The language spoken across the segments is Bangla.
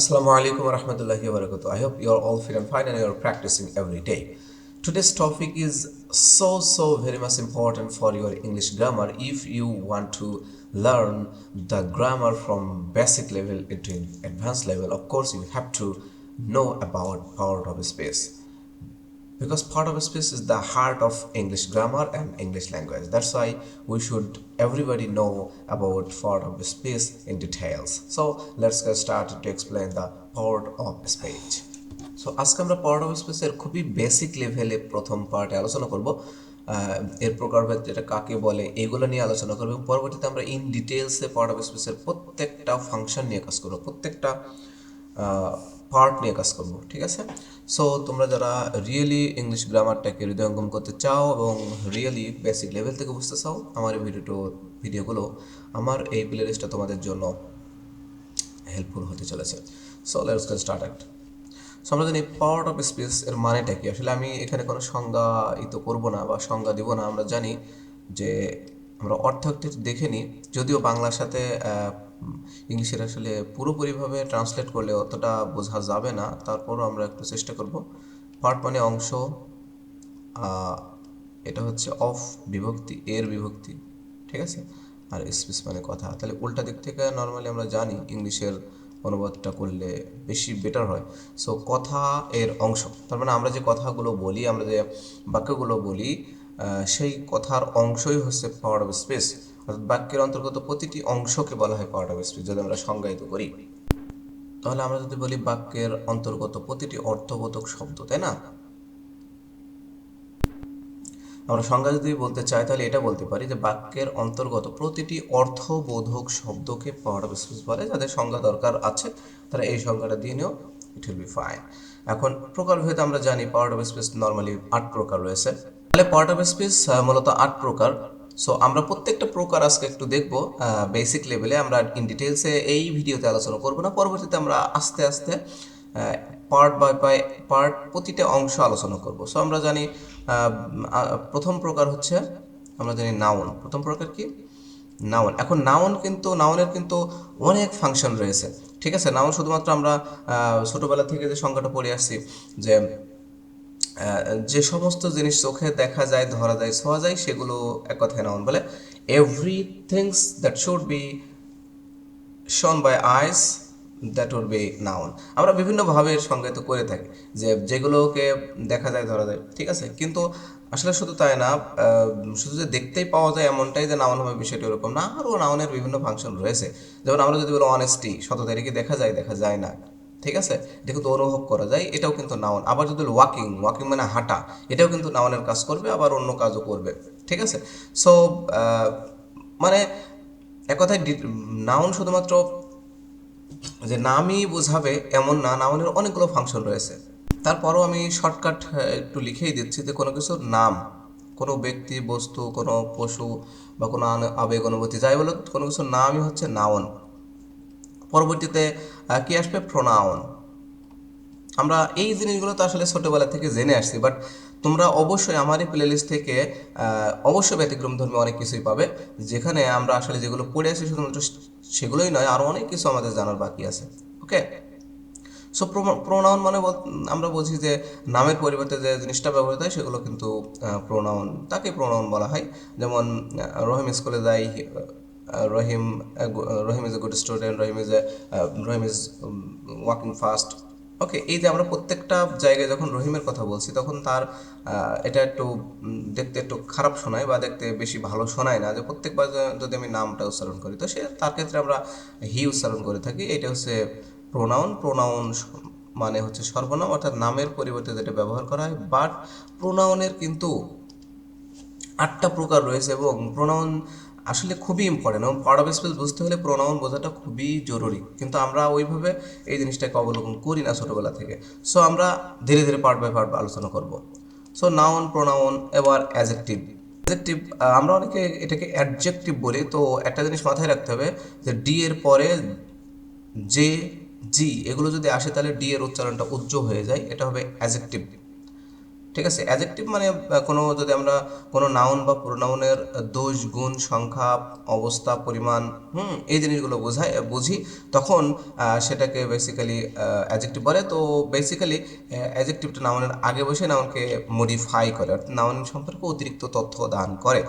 Assalamu alaikum wa rahmatullahi wa barakatuh. I hope you are all fit and fine and you are practicing every day. Today's topic is so very much important for your English grammar. If you want to learn the grammar from basic level into advanced level, of course you have to know about part of space, because part of speech is the heart of English grammar and English language. That's why we should everybody know about part of speech in details. So let's get started to explain the part of speech. So আজকে আমরা পার্ট অফ স্পিচের খুবই বেসিক লেভেলে প্রথম পার্টে আলোচনা করব। এর প্রকারভেদ যেটা কাকে বলে এগুলো নিয়ে আলোচনা করব, এবং পরবর্তীতে আমরা ইন ডিটেলসে পার্ট অফ স্পিচের প্রত্যেকটা ফাংশন নিয়ে কাজ করব, প্রত্যেকটা পার্ট নিয়ে কাজ করব। ঠিক আছে? সো তোমরা যারা রিয়েলি ইংলিশ গ্রামারটাকে হৃদয়ঙ্গম করতে চাও এবং রিয়েলি বেসিক লেভেল থেকে বুঝতে চাও, আমার এই ভিডিওগুলো আমার এই প্লে লিস্টটা তোমাদের জন্য হেল্পফুল হতে চলেছে। So let's get started. So আমরা জানি পার্ট অফ স্পিচ এর মানেটা কি। আসলে আমি এখানে কোনো সংজ্ঞায়িত করব না বা সংজ্ঞা দিব না। আমরা জানি যে আমরা অর্থটি দেখে নিই, যদিও বাংলার সাথে ইংলিশের আসলে পুরোপুরিভাবে ট্রান্সলেট করলে অতটা বোঝা যাবে না, তারপরও আমরা একটু চেষ্টা করব। পার্ট মানে অংশ, এটা হচ্ছে অফ বিভক্তি, এর বিভক্তি, ঠিক আছে? আর স্পিচ মানে কথা। তাহলে উল্টা দিক থেকে নর্মালি আমরা জানি ইংলিশের অনুবাদটা করলে বেশি বেটার হয়। সো কথা এর অংশ, তার মানে আমরা যে কথাগুলো বলি, আমরা যে বাক্যগুলো বলি, সেই কথার অংশই হচ্ছে পার্ট অফ স্পিচ। অর্থাৎ বাক্যের অন্তর্গত প্রতিটি অংশকে বলা হয় পার্ট অফ স্পিচ যদি আমরা সংজ্ঞায়িত করি। তাহলে আমরা যদি বলি বাক্যের অন্তর্গত প্রতিটি অর্থবোধক শব্দ, তাই না? আমরা সংজ্ঞা যদি বলতে চাই তাহলে এটা বলতে পারি যে বাক্যের অন্তর্গত প্রতিটি অর্থবোধক শব্দকে পার্ট অফ স্পিচ বলে। যাদের সংজ্ঞা দরকার আছে তারা এই সংজ্ঞাটা দিয়ে নিও, ইট উইল বি ফাইন। এখন প্রকারভেদ আমরা জানি পার্ট অফ স্পিচ নর্মালি 8 প্রকার রয়েছে। তাহলে পার্ট অফ স্পিচ মূলত 8 প্রকার। সো আমরা প্রত্যেকটা প্রকার আজকে একটু দেখব বেসিক লেভেলে। আমরা ইন ডিটেলসে এই ভিডিওতে আলোচনা করব না, পরবর্তীতে আমরা আস্তে আস্তে পার্ট বাই পার্ট প্রতিটা অংশ আলোচনা করব। সো আমরা জানি প্রথম প্রকার হচ্ছে, আমরা জানি নাউন। প্রথম প্রকার কি? নাউন। এখন নাউনের কিন্তু অনেক ফাংশন রয়েছে, ঠিক আছে? নাউন শুধুমাত্র আমরা ছোটবেলা থেকে যে সংজ্ঞাটা পড়ে আসছি যে যে সমস্ত জিনিস চোখে দেখা যায়, ধরা যায়, ছোঁয়া যায়, সেগুলো এক কথায় নাউন বলে। Everythings that should be shown by eyes, that would be noun. আমরা বিভিন্নভাবে সংজ্ঞায়িত করে থাকি যে যেগুলোকে দেখা যায়, ধরা যায়, ঠিক আছে? কিন্তু আসলে শুধু তাই না, শুধু যে দেখতেই পাওয়া যায় এমনটাই যে নাউন হবে বিষয়টি এরকম না। আরও নাউনের বিভিন্ন ফাংশন রয়েছে। যেমন আমরা যদি বলি অনেস্টি, সততা, এটা কি দেখা যায়? দেখা যায় না, ঠিক আছে? এটা কিন্তু অনুভব করা যায়, এটাও কিন্তু নাউন। আবার যদি ওয়াকিং মানে হাঁটা, এটাও কিন্তু নাউনের কাজ করবে, আবার অন্য কাজও করবে, ঠিক আছে? সো মানে এক কথায় নাউন শুধুমাত্র যে নামই বোঝাবে এমন না, নাউনের অনেকগুলো ফাংশন রয়েছে। তারপরও আমি শর্টকাট একটু লিখেই দিচ্ছি যে কোনো কিছুর নাম, কোনো ব্যক্তি, বস্তু, কোনো পশু বা কোনো আবেগ, অনুভূতি, যাই বলো, কোনো কিছুর নামই হচ্ছে নাউন। পরবর্তীতে কি আসবে? প্রোনাউন। আমরা এই জিনিসগুলো তো আসলে ছোটোবেলা থেকে জেনে আসছি, বাট তোমরা অবশ্যই আমার এই প্লেলিস্ট থেকে অবশ্যই ব্যতিক্রম ধর্মী অনেক কিছুই পাবে, যেখানে আমরা আসলে যেগুলো পড়ে আসি শুধুমাত্র সেগুলোই নয়, আরও অনেক কিছু আমাদের জানার বাকি আছে। ওকে? সো প্রোনাউন মানে আমরা বুঝি যে নামের পরিবর্তে যে জিনিসটা ব্যবহৃত হয় সেগুলো কিন্তু প্রোনাউন, তাকে প্রোনাউন বলা হয়। যেমন রহিম স্কুলে যায়, Rahim Rahim is a good student, Rahim is walking fast. Okay, এই যে আমরা প্রত্যেকটা জায়গায় যখন রহিমের কথা বলছি তখন তার এটা একটু দেখতে একটু খারাপ শোনায় বা দেখতে বেশি ভালো শোনায় না, যে প্রত্যেকবার যদি আমি নামটা উচ্চারণ করি তো তার ক্ষেত্রে আমরা হি উচ্চারণ করে থাকি। এটা হচ্ছে প্রোনাউন মানে হচ্ছে সর্বনাম, অর্থাৎ নামের পরিবর্তে যেটা ব্যবহার করা হয়। বাট প্রোনাউনের কিন্তু 8টা প্রকার রয়েছে এবং প্রোনাউন আসলে খুবই ইম্পর্টেন্ট, এবং পার্ট অফ স্পিচ বুঝতে হলে প্রোনাউন বোঝাটা খুবই জরুরি, কিন্তু আমরা ওইভাবে এই জিনিসটাকে অবলম্বন করি না ছোটোবেলা থেকে। সো আমরা ধীরে ধীরে পার্ট বাই পার্ট আলোচনা করব। সো নাউন, প্রোনাউন, এবার অ্যাজেক্টিভ। অ্যাডজেক্টিভ আমরা অনেকে এটাকে অ্যাডজেক্টিভ বলি। তো একটা জিনিস মাথায় রাখতে হবে যে ডি এর পরে জে, জি এগুলো যদি আসে তাহলে ডি এর উচ্চারণটা উজ্জ্ব হয়ে যায়, এটা হবে অ্যাজেক্টিভ। ঠিক আছে। অ্যাডজেক্টিভ মানে কোনো যদি আমরা কোনো নাউন বা প্রোনাউনের দোষ, গুণ, সংখ্যা, অবস্থা, পরিমাণ, এই জিনিসগুলো বুঝি, তখন সেটাকে বেসিক্যালি অ্যাডজেক্টিভ বলে। তো বেসিক্যালি অ্যাডজেক্টিভটা নাউনের আগে বসে নাউনকে মডিফাই করে, অর্থাৎ নাউন সম্পর্কে অতিরিক্ত তথ্য দান করে।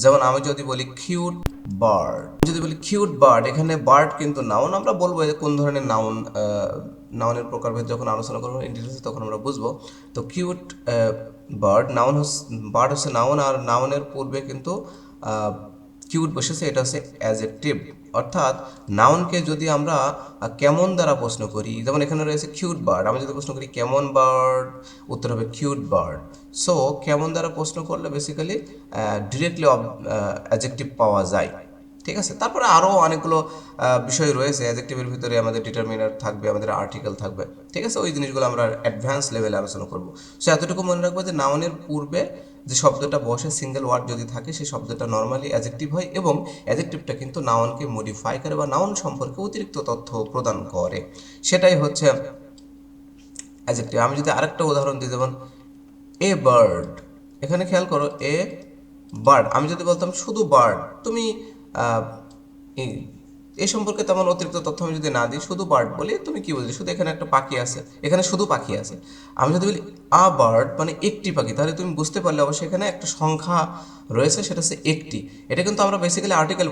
যেমন আমি যদি বলি কিউট বার্ড, যদি বলি কিউট বার্ড, এখানে বার্ড কিন্তু নাউন। আমরা বলবো যে কোন ধরনের নাউন, নাউনের প্রকারভেদ যখন আলোচনা করবো ইন ডিটেলস তখন আমরা বুঝবো। তো কিউট বার্ড, বার্ড হচ্ছে নাউন, আর নাউনের পূর্বে কিন্তু কিউট বসেছে, এটা হচ্ছে অ্যাডজেক্টিভ। অর্থাৎ নাউনকে যদি আমরা কেমন দ্বারা প্রশ্ন করি, যেমন এখানে রয়েছে কিউট বার্ড, আমি যদি প্রশ্ন করি কেমন বার্ড, উত্তর হবে কিউট বার্ড। সো কেমন দ্বারা প্রশ্ন করলে বেসিক্যালি ডিরেক্টলি অ্যাডজেক্টিভ পাওয়া যায়। ঠিক আছে। তারপরে আরও অনেকগুলো বিষয় রয়েছে। অ্যাডজেক্টিভের ভিতরে আমাদের ডিটারমিনার থাকবে, আমাদের আর্টিকেল থাকবে। ঠিক আছে, ওই জিনিসগুলো আমরা অ্যাডভান্স লেভেলে আলোচনা করব। সো এতটুকু মনে রাখবো যে নাউনের পূর্বে যে শব্দটা বসে, সিঙ্গেল ওয়ার্ড যদি থাকে, সেই শব্দটা নর্মালি অ্যাডজেক্টিভ হয়, এবং অ্যাডজেক্টিভটা কিন্তু নাউনকে মডিফাই করে বা নাউন সম্পর্কে অতিরিক্ত তথ্য প্রদান করে। সেটাই হচ্ছে অ্যাডজেক্টিভ। আমি যদি আরেকটা উদাহরণ দিই, যেমন এ বার্ড, এখানে খেয়াল করো, এ বার্ড। আমি যদি বলতাম শুধু বার্ড, তুমি এই সম্পর্কে তেমন অতিরিক্ত তথ্য আমি যদি না দিই, শুধু বার্ড বলি, তুমি কি বুঝলি? শুধু এখানে একটা পাখি আছে, এখানে শুধু পাখি আছে। আমি যদি বলি আ বার্ড, মানে একটি পাখি, তাহলে তুমি বুঝতে পারলে অবশ্যই এখানে একটা সংখ্যা রয়েছে, সেটা হচ্ছে একটি। এটা কিন্তু আমরা বেসিক্যালি আর্টিকেল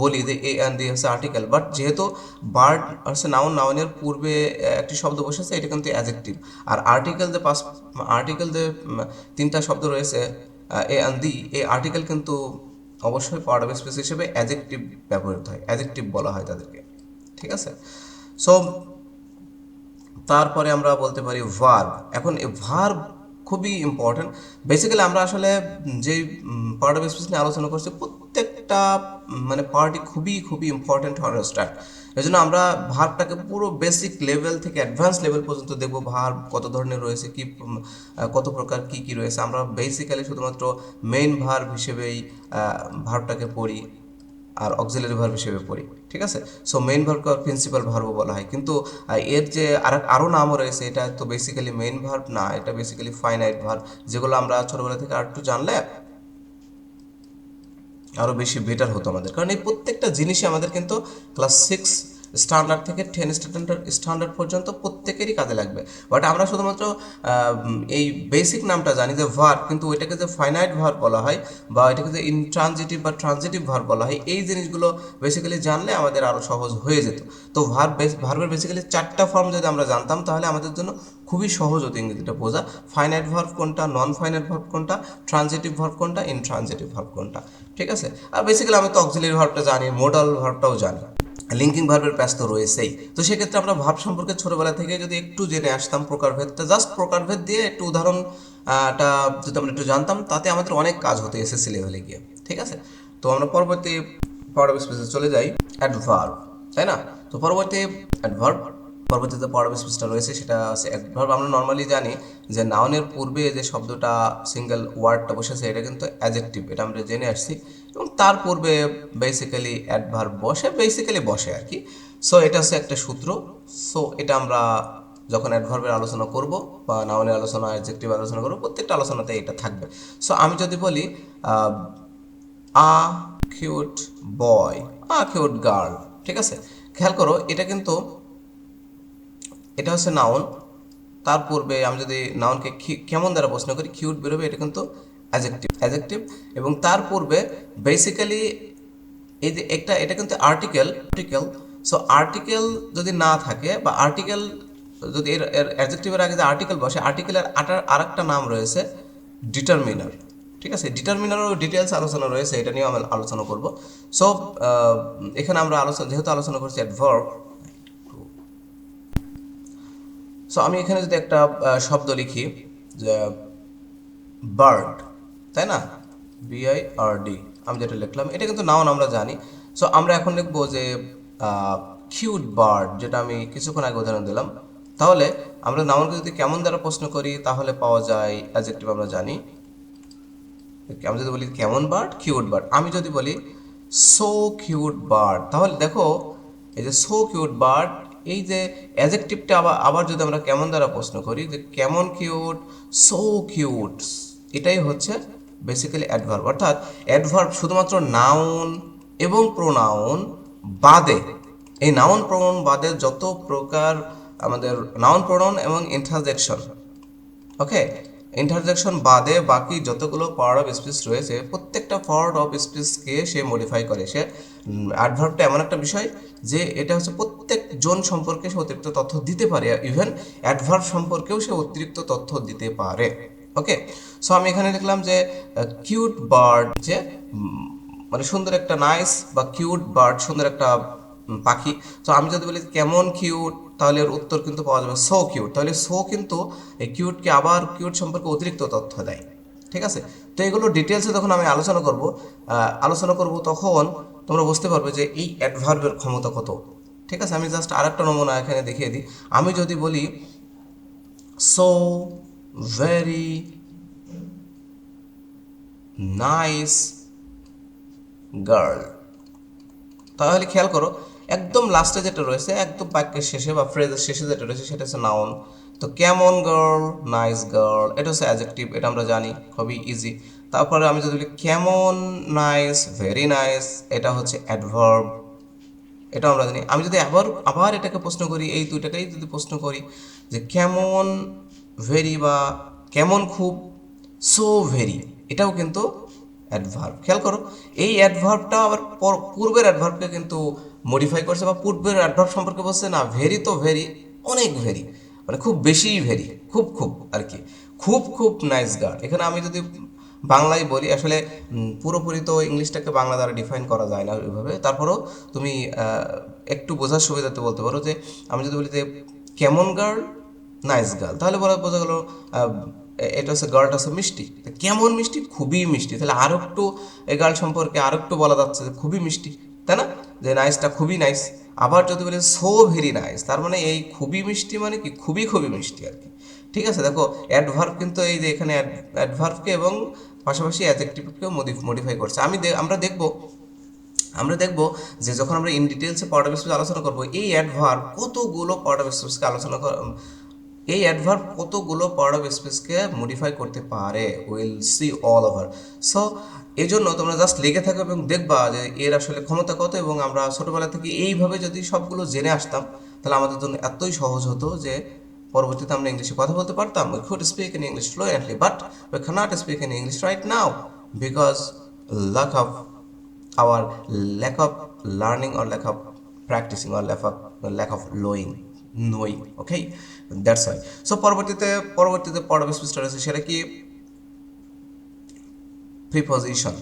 বলি, যে এ অ্যান্ড দি হচ্ছে আর্টিকেল, বাট যেহেতু বার্ড হচ্ছে নাউন, নাউনের পূর্বে একটি শব্দ বসেছে, এটা কিন্তু অ্যাডজেক্টিভ। আর আর্টিকেল যে তিনটা শব্দ রয়েছে, এ অ্যান্ড দি, এই আর্টিকেল কিন্তু অবশ্যই পার্ট অফ স্পিচ হিসেবে অ্যাডজেক্টিভ ব্যবহৃত হয়, অ্যাডজেক্টিভ বলা হয় তাদেরকে। ঠিক আছে। সো তারপরে আমরা বলতে পারি ভার্ব। এখন এই ভার্ব খুবই ইম্পর্টেন্ট। বেসিক্যালি আমরা আসলে যে পার্ট অফ স্পিচ নিয়ে আলোচনা করছি, প্রত্যেকটা মানে পার্টই খুবই খুবই ইম্পর্টেন্ট টু আন্ডারস্ট্যান্ড। এই জন্য আমরা ভার্বটাকে পুরো বেসিক লেভেল থেকে অ্যাডভান্স লেভেল পর্যন্ত দেখবো। ভার্ব কত ধরনের রয়েছে, কি কত প্রকার কি কি রয়েছে। আমরা বেসিক্যালি শুধুমাত্র মেইন ভার্ব হিসেবেই ভার্বটাকে পড়ি, আর অক্সিলারি ভার্ব হিসেবে পড়ি। ঠিক আছে। সো মেইন ভার্বকে প্রিন্সিপাল ভার্বও বলা হয়, কিন্তু এর যে আরও নামও রয়েছে, এটা তো বেসিক্যালি মেইন ভার্ব না, এটা বেসিক্যালি ফাইনাইট ভার্ব, যেগুলো আমরা ছোটবেলা থেকে আর একটু জানলে আরও বেশি বেটার হতো আমাদের। কারণ এই প্রত্যেকটা জিনিসই আমাদের কিন্তু ক্লাস 6 স্ট্যান্ডার্ড থেকে 10 স্ট্যান্ডার্ড পর্যন্ত প্রত্যেকেরই কাজে লাগবে। বাট আমরা শুধুমাত্র এই বেসিক নামটা জানি যে ভার্ব, কিন্তু ওইটাকে যে ফাইনাইট ভার্ব বলা হয় বা এটাকে যে ইনট্রানজিটিভ বা ট্রানজিটিভ ভার্ব বলা হয়, এই জিনিসগুলো বেসিক্যালি জানলে আমাদের আরও সহজ হয়ে যেত। তো ভার্বের বেসিক্যালি 4টা ফর্ম যদি আমরা জানতাম, তাহলে আমাদের জন্য খুবই সহজ হতো ইংরেজিটা বোঝা। ফাইনাইট ভার্ব কোনটা, নন ফাইনাইট ভার্ব কোনটা, ট্রানজিটিভ ভার্ব কোনটা, ইনট্রানজিটিভ ভার্ব কোনটা। ঠিক আছে। আর বেসিক্যালি আমি তো অক্সিলারি ভার্বটা জানি, মোডাল ভার্বটাও জানি, লিঙ্কিং ভার্বের প্যাচ তো রয়েছেই। তো সেক্ষেত্রে আমরা ভার্ব সম্পর্কে ছোটবেলা থেকে যদি একটু জেনে আসতাম, প্রকারভেদটা জাস্ট প্রকারভেদ দিয়ে একটু উদাহরণটা যদি আমরা একটু জানতাম, তাতে আমাদের অনেক কাজ হতো এসএসসি লেভেলে গিয়ে। ঠিক আছে। তো আমরা পরবর্তী পার্ট অফ স্পিচে চলে যাই, অ্যাডভার্ব, তাই না? তো পরবর্তীতে পার্ট অফ স্পিচটা রয়েছে, সেটা আছে অ্যাডভার্ব। আমরা নর্মালি জানি যে নাউনের পূর্বে যে শব্দটা, সিঙ্গেল ওয়ার্ডটা বসেছে, এটা কিন্তু অ্যাডজেক্টিভ, এটা আমরা জেনে আসছি। এবং তার পূর্বে বেসিক্যালি অ্যাডভার্ব বসে আর কি। সো এটা হচ্ছে একটা সূত্র। সো এটা আমরা যখন অ্যাডভার্বের আলোচনা করব বা নাউনের আলোচনা, অ্যাডজেক্টিভ আলোচনা করব, প্রত্যেকটা আলোচনাতে এটা থাকবে। সো আমি যদি বলি আ কিউট বয়, আ কিউট গার্ল, ঠিক আছে। খেয়াল করো, এটা হচ্ছে নাউন। তার পূর্বে আমি যদি নাউনকে কেমন দ্বারা প্রশ্ন করি, কিউট বেরোবে, এটা কিন্তু অ্যাডজেক্টিভ। এবং তার পূর্বে বেসিক্যালি এই যে এটা কিন্তু আর্টিকেল। সো আর্টিকেল যদি না থাকে, বা আর্টিকেল যদি এর অ্যাডজেক্টিভের আগে যে আর্টিকেল বসে, আর্টিকেলের আরেকটা নাম রয়েছে ডিটারমিনার। ঠিক আছে। ডিটারমিনারও ডিটেলস আলোচনা রয়েছে, এটা নিয়েও আমরা আলোচনা করব। সো এখানে আমরা যেহেতু আলোচনা করছি অ্যাডভার্ব, সো আমি এখানে যদি একটা শব্দ লিখি, যে বার্ড, তাই না, BIRD, আমি যেটা লিখলাম, এটা কিন্তু নাউন আমরা জানি। সো আমরা এখন লিখবো যে কিউট বার্ড, যেটা আমি কিছুক্ষণ আগে উদাহরণ দিলাম। তাহলে আমরা নাউনকে যদি কেমন দ্বারা প্রশ্ন করি, তাহলে পাওয়া যায় অ্যাডজেক্টিভ, আমরা জানি। আমি যদি বলি কেমন বার্ড, কিউট বার্ড। আমি যদি বলি সো কিউট বার্ড, তাহলে দেখো এই যে সো কিউট বার্ড, এই যে অ্যাডজেক্টিভটা আবার আবার যদি আমরা কেমন দ্বারা প্রশ্ন করি যে কেমন কিউট, সো কিউট, এটাই হচ্ছে বেসিক্যালি অ্যাডভার্ব। অর্থাৎ অ্যাডভার্ব শুধুমাত্র নাউন এবং প্রোনাউন বাদে, এই নাউন প্রোনাউন বাদে যত প্রকার আমাদের নাউন প্রোনাউন এবং ইন্টারজেকশন, ওকে, ইন্টারজেকশন বাদে বাকি যতগুলো পার্ট অফ স্পিচ রয়েছে প্রত্যেকটা পার্ট অফ স্পিচকে সে মডিফাই করে। সে অ্যাডভার্বটা এমন একটা বিষয় যে এটা হচ্ছে প্রত্যেকজন সম্পর্কে সে অতিরিক্ত তথ্য দিতে পারে, ইভেন অ্যাডভার্ব সম্পর্কেও সে অতিরিক্ত তথ্য দিতে পারে। ওকে, সো আমি এখানে লিখলাম যে কিউট বার্ড, যে মানে সুন্দর একটা নাইস বা কিউট বার্ড, সুন্দর একটা পাখি। তো আমি যদি বলি কেমন কিউট, তাহলে এর উত্তর কিন্তু পাওয়া যাবে সো কিউট। তাহলে সো কিন্তু এই কিউটকে আবার কিউট সম্পর্কে অতিরিক্ত তথ্য দেয়। ঠিক আছে, তো এগুলো ডিটেলসে যখন আমি আলোচনা করব তখন তোমরা বুঝতে পারবে যে এই অ্যাডভার্বের ক্ষমতা কত। ঠিক আছে, আমি জাস্ট আরেকটা নমুনা এখানে দেখিয়ে দিই। আমি যদি বলি সো ভেরি নাইস গার্ল, তাহলে খেয়াল করো একদম লাস্টে যেটা রয়েছে, একদম বাক্যের শেষে বা ফ্রেজের শেষে যেটা রয়েছে সেটা হচ্ছে নাউন। তো কেমন গার্ল, নাইস গার্ল, এটা হচ্ছে অ্যাডজেক্টিভ, এটা আমরা জানি খুবই ইজি। তারপরে আমি যদি বলি কেমন নাইস, ভেরি নাইস, এটা হচ্ছে অ্যাডভার্ব, এটা আমরা জানি। আমি যদি আবার আবার এটাকে প্রশ্ন করি, এই দুইটাকেই যদি প্রশ্ন করি যে কেমন ভেরি বা কেমন খুব, সো ভেরি, এটাও কিন্তু অ্যাডভার্ব। খেয়াল করো এই অ্যাডভার্বটা আবার পূর্বের অ্যাডভার্বকে কিন্তু মডিফাই করছে, বা পূর্বের অ্যাডভার্ব সম্পর্কে বলছে না ভেরি তো ভেরি, অনেক ভেরি, মানে খুব বেশি ভেরি, খুব খুব আর কি, খুব খুব নাইস গার্ল। এখানে আমি যদি বাংলায় বলি, আসলে পুরোপুরি তো ইংলিশটাকে বাংলা দ্বারা ডিফাইন করা যায় না ওইভাবে, তারপরেও তুমি একটু বোঝার সুবিধাতে বলতে পারো যে আমি যদি বলি যে কেমন গার্ল, নাইস গার্ল, তাহলে বোঝা গেল এটা হচ্ছে গার্লটা হচ্ছে মিষ্টি। কেমন মিষ্টি, খুবই মিষ্টি, তাহলে আরও একটু এই গার্ল সম্পর্কে আরও একটু বলা যাচ্ছে যে খুবই মিষ্টি, তাই না, যে নাইসটা খুবই নাইস। আবার যদি বলি সো ভেরি নাইস, তার মানে এই খুবই মিষ্টি মানে কি খুবই খুবই মিষ্টি আর কি। ঠিক আছে, দেখো অ্যাডভার্ব কিন্তু এই যে এখানে অ্যাডভার্বকে এবং পাশাপাশি অ্যাডজেক্টিভকেও মডিফাই করছে। আমরা দেখব যে যখন আমরা ইন ডিটেলসে পার্ট অফ স্পিচ আলোচনা করব, এই অ্যাডভার্ব কতগুলো পার্ট অফ স্পিচকে এই অ্যাডভার্ব কতগুলো পার্ট অফ স্পিচকে মডিফাই করতে পারে, will see all over. So এই জন্য তোমরা জাস্ট লিখে থাকো এবং দেখবা যে এর আসলে ক্ষমতা কত। এবং আমরা ছোটোবেলা থেকে এইভাবে যদি সবগুলো জেনে আসতাম তাহলে আমাদের জন্য এতই সহজ হতো যে পরবর্তীতে আমরা ইংলিশে কথা বলতে পারতাম। We could speak in English fluently, but we cannot speak in English right now because lack of our lack of learning or lack of practicing or lack of knowing, okay, that's why. So পরবর্তীতে পর্ব স্পিচটা রয়েছে, সেটা কি প্রিপোজিশন।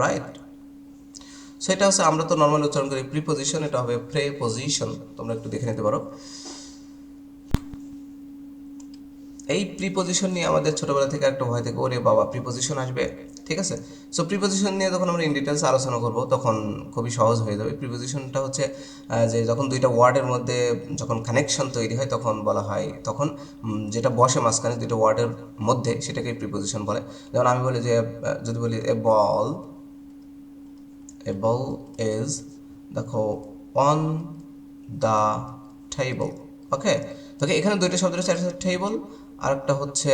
রাইট, সো এটা হচ্ছে আমরা তো নর্মালি উচ্চারণ করি প্রিপোজিশন, এটা হবে প্রেপোজিশন। তোমরা একটু দেখে নিতে পারো। এই প্রিপোজিশন নিয়ে আমাদের ছোটবেলা থেকে একটা ভয় থাকে, ওরে বাবা প্রিপোজিশন আসবে। ঠিক আছে, সো প্রিপোজিশন নিয়ে যখন আমরা ইন ডিটেলস আলোচনা করব তখন খুবই সহজ হয়ে যাবে। প্রিপোজিশনটা হচ্ছে যে যখন দুইটা ওয়ার্ডের মধ্যে যখন কানেকশন তৈরি হয় তখন বলা হয়, তখন যেটা বসে মাঝখানে দুইটা ওয়ার্ডের মধ্যে সেটাকে প্রিপোজিশন বলে। যেমন আমি বলি যে যদি বলি এ বল ইজ, দেখো, অন দ্য টেবল, ওকে। তো এখানে দুইটা শব্দ রয়েছে, একটা হচ্ছে টেবল আর একটা হচ্ছে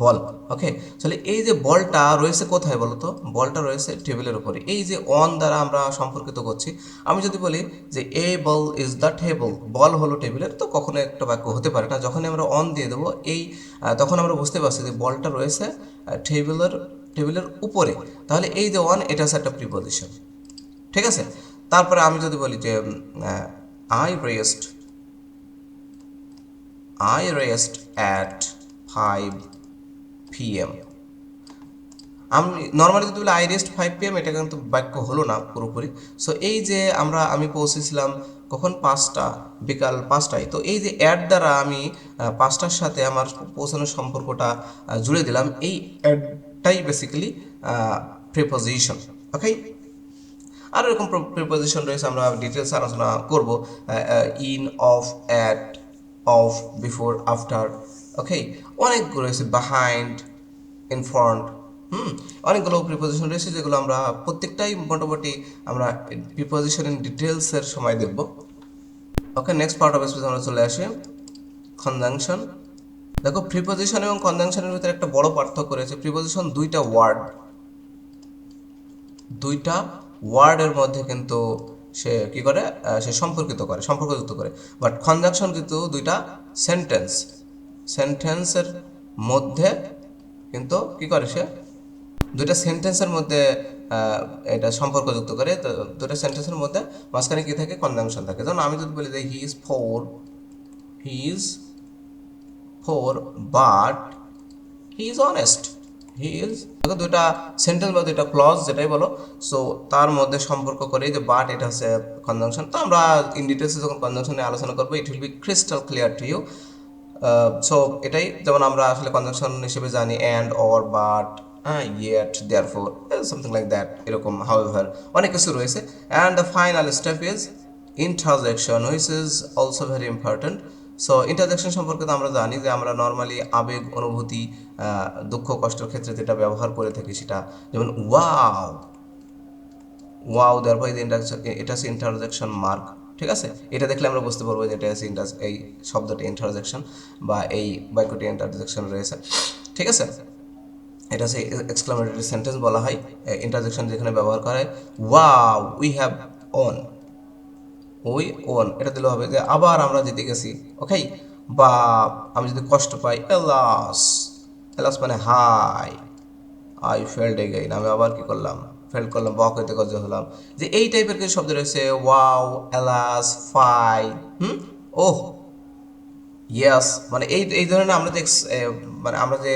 বল, ওকে। তাহলে এই যে বলটা রয়েছে কোথায় বলো তো, বলটা রয়েছে টেবিলের উপরে। এই যে অন দ্বারা আমরা সম্পর্কিত করছি, আমি যদি বলি যে এ বল ইজ দ্য টেবল, বল হলো টেবিলের, তো কখনো একটা বাক্য হতে পারে না। যখনই আমরা অন দিয়ে দেবো তখন আমরা বুঝতে পারছি যে বলটা রয়েছে টেবিলের উপরে। তাহলে এই যে অন, এটা হচ্ছে একটা প্রিপোজিশন। ঠিক আছে, তারপরে আমি যদি বলি যে আই রেস্ট অ্যাট 5 PM, আমি নর্মালি যদি বলি আই রেস্ট 5 PM, এটা কিন্তু বাক্য হলো না পুরোপুরি। সো এই যে আমি পৌঁছেছিলাম কখন, বিকাল 5টায়। তো এই যে অ্যাড দ্বারা আমি 5টার সাথে আমার পৌঁছানোর সম্পর্কটা জুড়ে দিলাম, এই অ্যাডটাই বেসিক্যালি প্রিপোজিশন, ওকে। আর এরকম প্রিপোজিশন রয়েছে, আমরা ডিটেলস আলোচনা করব, in, of, at, of, before, after, okay, অনেকগুলো রয়েছে, বিহাইন্ড, ইন ফ্রন্ট, অনেকগুলো প্রিপোজিশন রয়েছে যেগুলো আমরা প্রত্যেকটাই মোটামুটি আমরা প্রিপোজিশন ইন ডিটেলসের সময় দেখব। ওকে, নেক্সট পার্ট অফ স্পিচ আমরা চলে আসি কনজাংশন। দেখো, প্রিপোজিশন এবং কনজাংশনের ভিতরে একটা বড় পার্থক্য রয়েছে। প্রিপোজিশন দুইটা ওয়ার্ডের মধ্যে কিন্তু সে কি করে, সে সম্পর্কযুক্ত করে। বাট কনজাংশন কিন্তু দুইটা সেন্টেন্সের মধ্যে কিন্তু কি করে, সে দুইটা সেন্টেন্সের মধ্যে এটা সম্পর্কযুক্ত করে। তো দুইটা সেন্টেন্সের মধ্যে মাঝখানে কি থাকে, কনজাংশন থাকে। যেমন আমি যদি বলি যে he is four but he is honest. দুইটা সেন্টেন্স বা দুইটা ক্লজ যেটাই বলো, সো তার মধ্যে সম্পর্ক করে যে বাট এটা হচ্ছে কনজাংশন। তো আমরা ইন ডিটেলসে যখন কনজাংশন নিয়ে আলোচনা করবো, it will be crystal clear to you. So এটাই, যেমন আমরা আসলে কনজাংশন হিসেবে জানি and, or, but, yet, therefore, something like that, এরকম হাউএভার অনেক কিছু রয়েছে। And the final step is interjection, which is also very important. So interjection সম্পর্কে তো আমরা জানি যে আমরা নর্মালি আবেগ, অনুভূতি, দুঃখ কষ্টের ক্ষেত্রে যেটা ব্যবহার করে থাকি, সেটা যেমন ওয়াও দেওয়ার পরে এটা হচ্ছে ইন্টারজেকশন মার্ক। ঠিক আছে, এটা দেখলে আমরা বুঝতে পারবো যে এটা হচ্ছে এই শব্দটি ইন্টারজেকশন বা এই বাক্যটি ইন্টারজেকশন রয়েছে। ঠিক আছে, এটা হচ্ছে এক্সক্লামেটরি সেন্টেন্স বলা হয় ইন্টারজেকশন যেখানে ব্যবহার করা হয়। ওয়াও উই ওন, এটা দিলে হবে যে আবার আমরা জিতে গেছি। ওকে, বা আমি যদি কষ্ট পাই, এলাস মানে হাই, আই ফেল্ড এগেইন, আমি আবার কি করলাম, ফেল্ড করলাম, বক হইতে গজ হলাম। যে এই টাইপের কিছু শব্দ রয়েছে, ওয়াও, এলাস, ফাই, ওহ, ইয়েস, মানে এই এই ধরনের আমরা যে মানে আমরা যে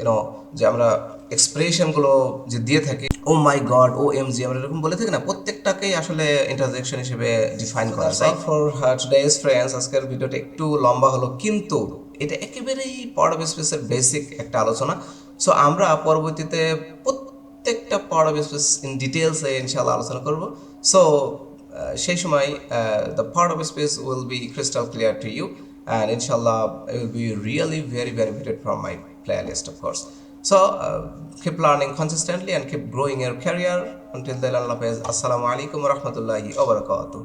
ইউনো যে আমরা এক্সপ্রেশনগুলো যে দিয়ে থাকি, ও মাই গড, ও এম জি, আমরা এরকম বলে থাকি না, প্রত্যেকটাকেই আসলে ইন্টারজেকশন হিসেবে ডিফাইন করা যায়। ফর টুডেজ ফ্রেন্ডস, আজকের ভিডিওটা একটু লম্বা হলো, কিন্তু এটা একেবারেই পার্ট অফ স্পিচের বেসিক একটা আলোচনা। সো আমরা পরবর্তীতে প্রত্যেকটা পার্ট অফ স্পিচ ইন ডিটেলসে ইনশাআল্লাহ আলোচনা করব। সো সেই সময় the part of space will be crystal clear to you, and inshallah it will be really very benefited from my playlist, of course. So keep learning consistently and keep growing your career. Until then, Allah Hafiz. Assalamu alaikum wa rahmatullahi wa barakatuh.